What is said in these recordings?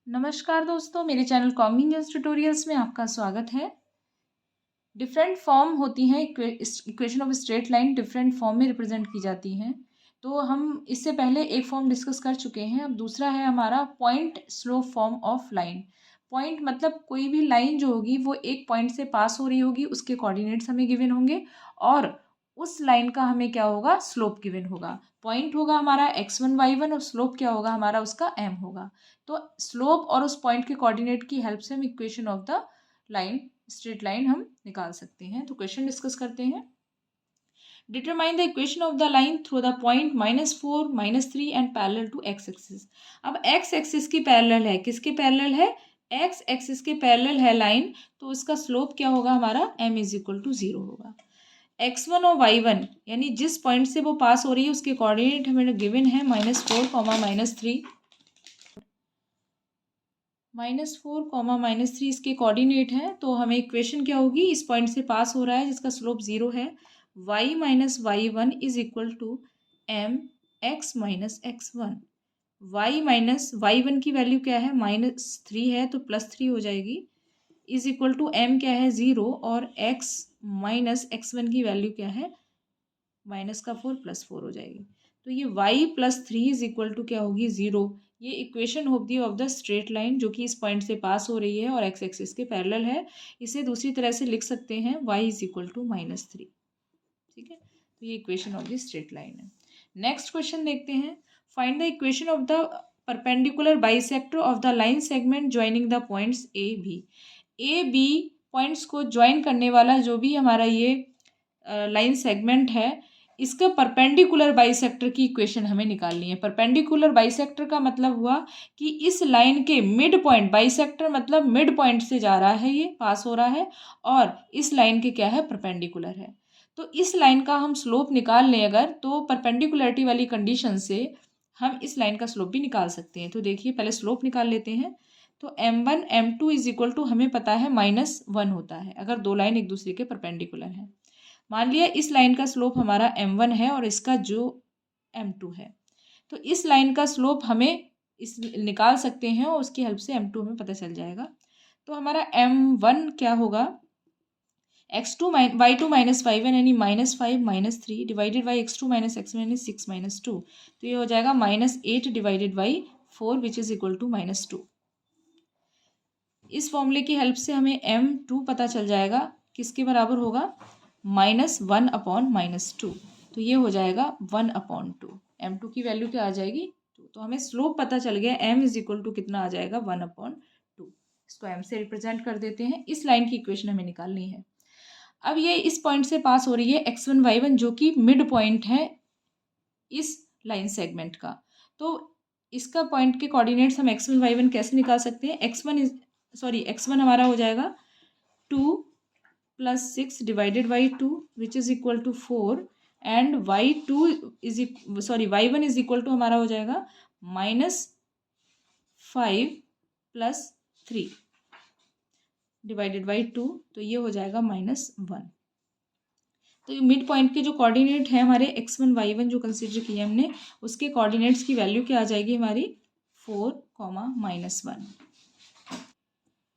नमस्कार दोस्तों, मेरे चैनल कॉमिंग ट्यूटोरियल्स में आपका स्वागत है। डिफरेंट फॉर्म होती हैं equation of straight line, different form में रिप्रेजेंट की जाती हैं। तो हम इससे पहले एक फॉर्म डिस्कस कर चुके हैं। अब दूसरा है हमारा point slope form of line. Point मतलब कोई भी लाइन जो होगी वो एक पॉइंट से पास हो रही होगी, उसके कोऑर्डिनेट्स हमें गिवन होंगे और उस लाइन का हमें क्या होगा, स्लोप गिवन होगा। पॉइंट होगा हमारा x1 y1 और स्लोप क्या होगा हमारा, उसका m होगा। तो स्लोप और उस पॉइंट के कोऑर्डिनेट की हेल्प से हम equation of the line, straight line हम निकाल सकते हैं। तो क्वेश्चन डिस्कस करते हैं। Determine the equation of the line through the point -4 -3 and parallel to x axis. अब एक्स एक्सिस की पैरेलल है, किसके पैरेलल है, एक्स एक्सिस के पैरेलल है लाइन, तो उसका स्लोप क्या होगा हमारा, m इज इक्वल टू 0 होगा। x1 और y1 यानी जिस पॉइंट से वो पास हो रही है उसके कोऑर्डिनेट हमें गिवन है -4, -3, -4, इसके कोऑर्डिनेट हैं। तो हमें इक्वेशन क्या होगी, इस पॉइंट से पास हो रहा है जिसका स्लोप 0 है, y - y1 is equal to m x - x1। y minus y1 की वैल्यू क्या है, -3 है तो +3 हो जाएगी, इज इक्वल टू m क्या है 0 और x - x1 की वैल्यू क्या है, -4 +4 हो जाएगी। तो ये y + 3 इज इक्वल टू क्या होगी, 0। ये इक्वेशन होगी ऑफ द स्ट्रेट लाइन जो कि इस पॉइंट से पास हो रही है और x एक्सिस के पैरेलल है। इसे दूसरी तरह से लिख सकते हैं y इज इक्वल टू -3। ठीक है, तो ये equation of the straight line है। नेक्स्ट क्वेश्चन देखते हैं। Find the equation of the perpendicular bisector of the line segment joining the points A B points को ज्वाइन करने वाला जो भी हमारा ये लाइन सेगमेंट है, इसका परपेंडिकुलर बाइसेक्टर की इक्वेशन हमें निकालनी है। परपेंडिकुलर बाइसेक्टर का मतलब हुआ कि इस लाइन के मिड पॉइंट, बाइसेक्टर मतलब मिड पॉइंट से जा रहा है, ये पास हो रहा है और इस लाइन के क्या है, परपेंडिकुलर है। तो इस लाइन का हम स्लोप निकाल लें अगर, तो परपेंडिकुलरिटी वाली कंडीशन से हम इस लाइन का स्लोप भी निकाल सकते हैं। तो देखिए पहले स्लोप निकाल लेते हैं। तो m1 m2 is equal to हमें पता है -1 होता है अगर दो लाइन एक दूसरे के परपेंडिकुलर है। मान लिया इस लाइन का स्लोप हमारा m1 है और इसका जो m2 है, तो इस लाइन का स्लोप हमें इस निकाल सकते हैं और उसकी हेल्प से m2 हमें पता चल जाएगा। तो हमारा m1 क्या होगा, y2 -y1 यानी -5 -3 डिवाइडेड बाई x2 - x1 यानी 6 -2। तो ये हो जाएगा -8 divided by 4 which is equal to -2। इस फॉर्मूले की हेल्प से हमें m2 पता चल जाएगा, किसके बराबर होगा, -1/-2। तो ये हो जाएगा 1/2। m2 की वैल्यू क्या आ जाएगी, 2। तो हमें स्लोप पता चल गया, m इज इक्वल टू कितना आ जाएगा, 1/2। इसको m से रिप्रेजेंट कर देते हैं। इस लाइन की इक्वेशन हमें निकालनी है। अब ये इस पॉइंट से पास हो रही है x1 y1 जो कि मिड पॉइंट है इस लाइन सेगमेंट का। तो इसका पॉइंट के कोऑर्डिनेट्स हम x1 y1 कैसे निकाल सकते हैं, x1 हमारा हो जाएगा 2 + 6 divided by 2 which is equal to 4 and y1 is equal to हमारा हो जाएगा -5 + 3 डिवाइडेड बाई 2। तो ये हो जाएगा -1। तो मिड पॉइंट के जो कोऑर्डिनेट है हमारे x1 y1 जो कंसिडर किए हमने, उसके कोऑर्डिनेट्स की वैल्यू क्या आ जाएगी हमारी, 4, -1।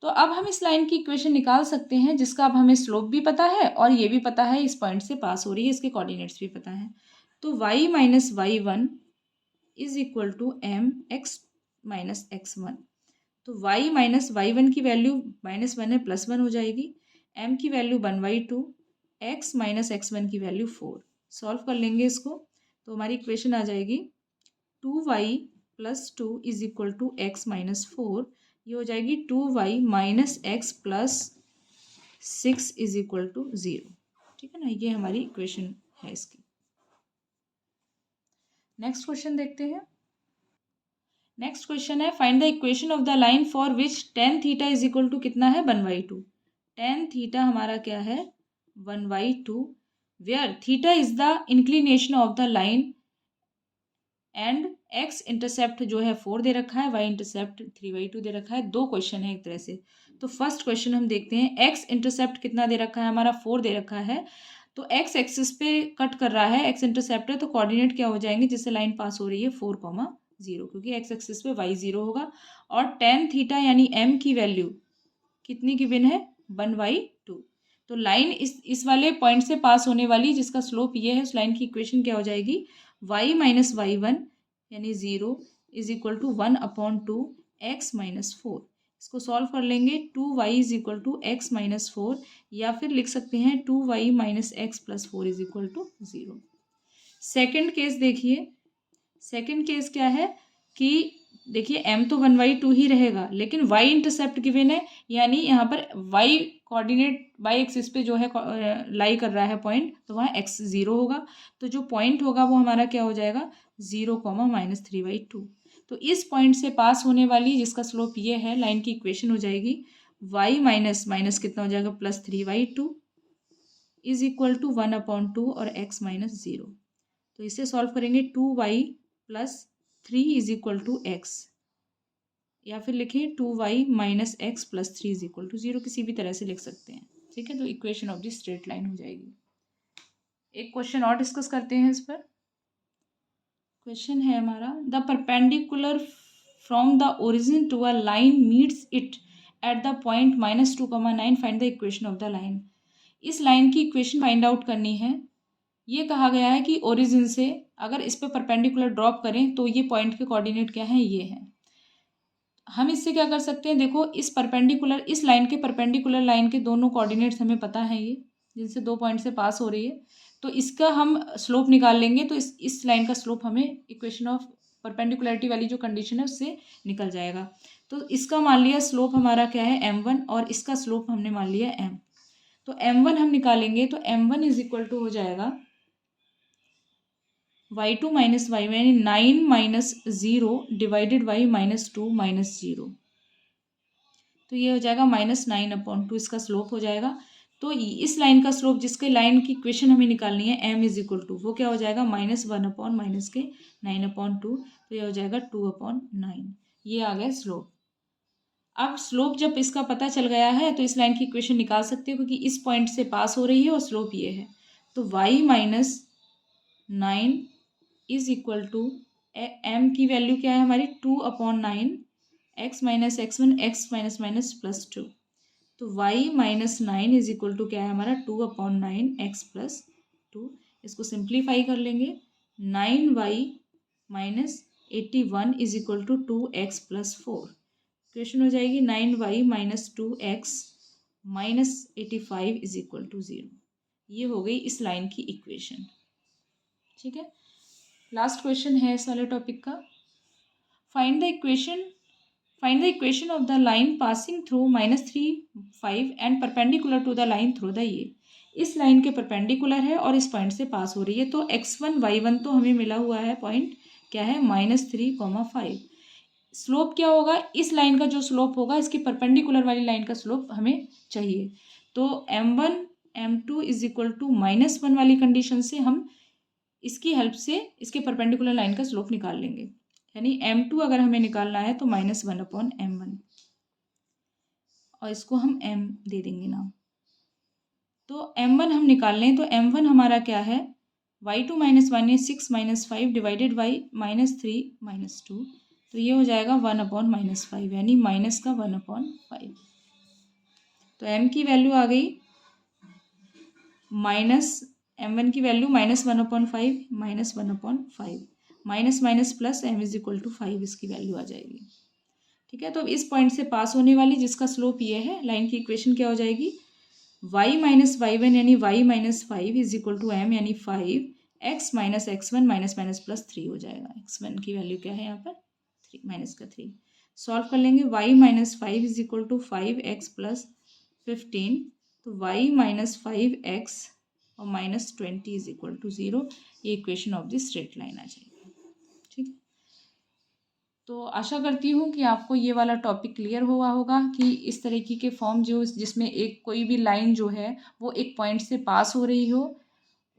तो अब हम इस लाइन की इक्वेशन निकाल सकते हैं जिसका अब हमें स्लोप भी पता है और ये भी पता है इस पॉइंट से पास हो रही है, इसके कोऑर्डिनेट्स भी पता है। तो y - y1 is equal to mx - x1। तो y - y1 की वैल्यू -1 है, +1 हो जाएगी, m की वैल्यू 1/2, x - x1 की वैल्यू 4। सॉल्व कर लेंगे इसको, तो हमारी इक्वेशन आ जाएगी 2y + 2 is equal to x - 4। ये हो जाएगी 2y - x + 6 is equal to 0। ठीक है ना, ये हमारी इक्वेशन है इसकी। नेक्स्ट क्वेश्चन देखते हैं। नेक्स्ट क्वेश्चन है, find the equation of the line for which tan theta is equal to कितना है, 1/2। tan थीटा हमारा क्या है, 1/2, where theta is the inclination of the line and x intercept जो है 4 दे रखा है, y इंटरसेप्ट 3/2 दे रखा है। दो क्वेश्चन है एक तरह से। तो फर्स्ट क्वेश्चन हम देखते हैं, x इंटरसेप्ट कितना दे रखा है हमारा, 4 दे रखा है। तो x एक्सिस पे कट कर रहा है, x इंटरसेप्ट है, तो कोऑर्डिनेट क्या हो जाएंगे जिससे लाइन पास हो रही है, 4, 0, क्योंकि एक्स एक्सिस पे y 0 होगा। और टेन थीटा यानी m की वैल्यू कितनी गिवन है, 1/2। तो लाइन इस वाले पॉइंट से पास होने वाली जिसका स्लोप ये है, उस लाइन की इक्वेशन क्या हो जाएगी, y माइनस वाई वन यानी 0 is equal to 1/2 x minus 4। इसको सॉल्व कर लेंगे, 2y is equal to x minus 4, या फिर लिख सकते हैं 2y minus x plus 4 is equal to 0। Second case देखिए, सेकेंड केस क्या है कि देखिए m तो 1/2 ही रहेगा, लेकिन y इंटरसेप्ट गिवन है, यानी यहाँ पर y कोऑर्डिनेट y एक्सिस पे जो है लाई कर रहा है पॉइंट, तो वहाँ x 0 होगा। तो जो पॉइंट होगा वो हमारा क्या हो जाएगा, 0, -3/2। तो इस पॉइंट से पास होने वाली जिसका स्लोप ये है, लाइन की इक्वेशन हो जाएगी y माइनस माइनस कितना हो जाएगा, +3/2 इज इक्वल टू 1/2 और x माइनस 0। तो इसे सॉल्व करेंगे, 2y plus 3 is equal to x, या फिर लिखिए 2y minus x plus 3 is equal to 0, किसी भी तरह से लिख सकते हैं। ठीक है, तो equation of the straight line हो जाएगी। एक क्वेश्चन और डिस्कस करते हैं इस पर। क्वेश्चन है हमारा, the perpendicular from the origin to a line meets it at the point -2,9, find the equation of the line. इस लाइन की इक्वेशन फाइंड आउट करनी है। ये कहा गया है कि ओरिजिन से अगर इस पे परपेंडिकुलर ड्रॉप करें तो ये पॉइंट के कोऑर्डिनेट क्या हैं, ये हैं। हम इससे क्या कर सकते हैं, देखो इस परपेंडिकुलर, इस लाइन के परपेंडिकुलर लाइन के दोनों कोऑर्डिनेट्स हमें पता है, ये जिनसे दो पॉइंट से पास हो रही है, तो इसका हम स्लोप निकाल लेंगे। तो इस लाइन का स्लोप हमें इक्वेशन ऑफ परपेंडिकुलरिटी वाली जो कंडीशन है उससे निकल जाएगा। तो इसका मान लिया स्लोप हमारा क्या है, m1, और इसका स्लोप हमने मान लिया m। तो m1 हम निकालेंगे, तो m1 इज इक्वल टू हो जाएगा y2 माइनस वाई वन यानी 9 माइनस 0 डिवाइडेड बाई -2 माइनस 0। तो ये हो जाएगा -9/2, इसका स्लोप हो जाएगा। तो इस लाइन का स्लोप, जिसके लाइन की इक्वेशन हमें निकालनी है m इज इक्वल टू, वो क्या हो जाएगा, -1/-9/2, तो ये हो जाएगा 2/9। ये आ गया स्लोप। अब स्लोप जब इसका पता चल गया है तो इस लाइन की इक्वेशन निकाल सकते हो, क्योंकि इस पॉइंट से पास हो रही है और स्लोप ये है। तो y minus 9 is equal to m की वैल्यू क्या है हमारी, 2/9, x minus x1, x minus minus +2। तो y minus 9 is equal to क्या है हमारा, 2/9 x प्लस 2। इसको सिंप्लीफाई कर लेंगे, 9y minus 81 is equal to 2x plus 4। Question हो जाएगी 9y minus 2x minus 85 is equal to 0। ये हो गई इस लाइन की इक्वेशन। ठीक है, लास्ट क्वेश्चन है इस वाले टॉपिक का। Find the equation of the line passing through -3, 5 and perpendicular to the line through the ये। इस लाइन के परपेंडिकुलर है और इस पॉइंट से पास हो रही है। तो x1 y1 तो हमें मिला हुआ है, पॉइंट क्या है, -3, 5। स्लोप क्या होगा, इस लाइन का जो स्लोप होगा इसकी परपेंडिकुलर वाली लाइन का स्लोप हमें चाहिए। तो m1 m2 is equal to -1 वाली कंडीशन से हम इसकी हेल्प से इसके परपेंडिकुलर लाइन का स्लोप निकाल लेंगे। यानी m2 अगर हमें निकालना है तो -1/m1, और इसको हम m दे देंगे नाम। तो m1 हम निकाल लें, तो m1 हमारा क्या है, y2 माइनस 1 है 6 माइनस 5 डिवाइडेड बाई -3 -2। तो ये हो जाएगा 1/-5, यानी माइनस का 1/5। तो m की वैल्यू आ गई m1 की value -1/5, -1/5, minus minus plus m is equal to 5, इसकी वैल्यू आ जाएगी। ठीक है, तो इस पॉइंट से पास होने वाली जिसका स्लोप ये है, लाइन की इक्वेशन क्या हो जाएगी, y माइनस y1 यानी y minus 5 is equal to m यानी 5, x minus x1 minus minus +3 हो जाएगा। x1 की वैल्यू क्या है यहाँ पर, 3 माइनस का 3। सॉल्व कर लेंगे, y minus 5 is equal to 5x plus 15। तो y माइनस 5x और -20 इज इक्वल टू 0। ये equation of the straight line आ जाएगी। ठीक है, तो आशा करती हूँ कि आपको ये वाला टॉपिक क्लियर हुआ होगा कि इस तरीके के फॉर्म जो जिसमें एक कोई भी लाइन जो है वो एक पॉइंट से पास हो रही हो,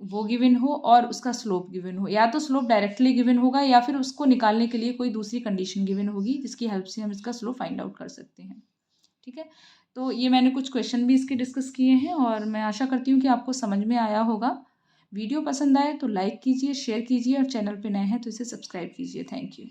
वो गिवन हो और उसका स्लोप गिवन हो, या तो स्लोप डायरेक्टली गिवन होगा या फिर उसको निकालने के लिए कोई दूसरी कंडीशन गिवन होगी जिसकी हेल्प से हम इसका स्लोप फाइंड आउट कर सकते हैं। ठीक है, तो ये मैंने कुछ क्वेश्चन भी इसके डिस्कस किए हैं और मैं आशा करती हूँ कि आपको समझ में आया होगा। वीडियो पसंद आए तो लाइक कीजिए, शेयर कीजिए और चैनल पे नए हैं तो इसे सब्सक्राइब कीजिए। Thank you.